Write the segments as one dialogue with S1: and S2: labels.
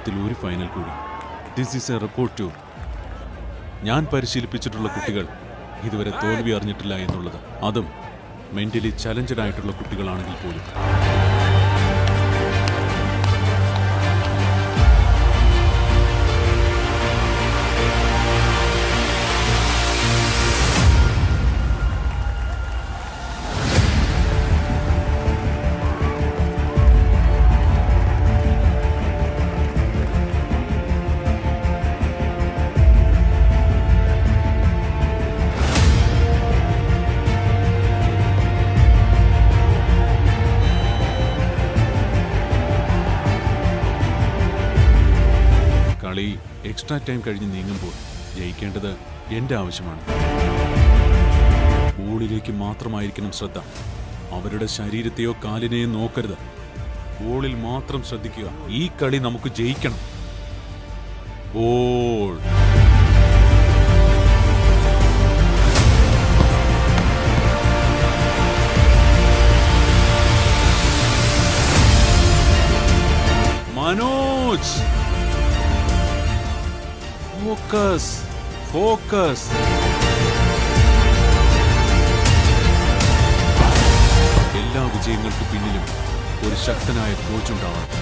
S1: ജീവിതത്തിൽ ഒരു ഫൈനൽ കൂടി. This is a record too. ഞാൻ പരിശീലിപ്പിച്ചിട്ടുള്ള കുട്ടികൾ ഇതുവരെ തോൽവി അറിഞ്ഞിട്ടില്ല എന്നുള്ളത്, അതും മെന്റലി ചലഞ്ചഡ് ആയിട്ടുള്ള കുട്ടികളാണെങ്കിൽ പോലും. കളി എക്സ്ട്രാ ടൈം കഴിഞ്ഞ് നീങ്ങുമ്പോൾ ജയിക്കേണ്ടത് എൻ്റെ ആവശ്യമാണ്. ബോളിലേക്ക് മാത്രമായിരിക്കണം ശ്രദ്ധ. അവരുടെ ശരീരത്തെയോ കാലിനെയോ നോക്കരുത്. ബോളിൽ മാത്രം ശ്രദ്ധിക്കുക. ഈ കളി നമുക്ക് ജയിക്കണം. ബോൾ. Manoj, focus, focus. എല്ലാ വിജയങ്ങൾക്ക് പിന്നിലും ഒരു ശക്തനായ കോച്ച് ഉണ്ടാവണം.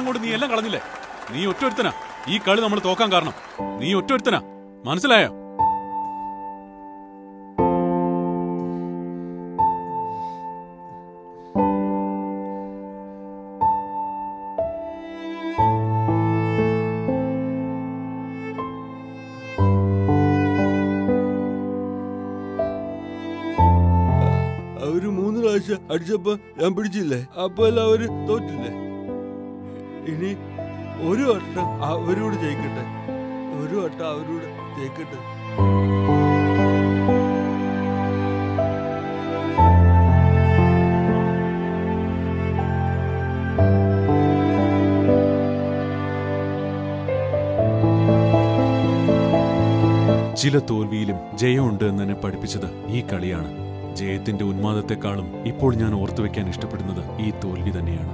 S1: കൊണ്ട് നീ എല്ലാം കളഞ്ഞില്ലേ? നീ ഒറ്റൊരുത്തനാ ഈ കളി നമ്മൾ തോക്കാൻ കാരണം. നീ ഒറ്റൊരുത്തനാ, മനസ്സിലായോ?
S2: അവര് 3 പ്രാവശ്യം അടിച്ചപ്പോ ഞാൻ പിടിച്ചില്ലേ? അപ്പൊ എല്ലാം അവര് തോറ്റില്ലേ? ഇനി ഒരു വട്ടം അവരോട് ജയിക്കട്ടെ, ഒരു വട്ടം അവരോട് ജയിക്കട്ടെ.
S1: ചില തോൽവിയിലും ജയമുണ്ട് എന്നെ പഠിപ്പിച്ചത് ഈ കളിയാണ്. ജയത്തിന്റെ ഉന്മാദത്തെക്കാളും ഇപ്പോൾ ഞാൻ ഓർത്തുവെക്കാൻ ഇഷ്ടപ്പെടുന്നത് ഈ തോൽവി തന്നെയാണ്.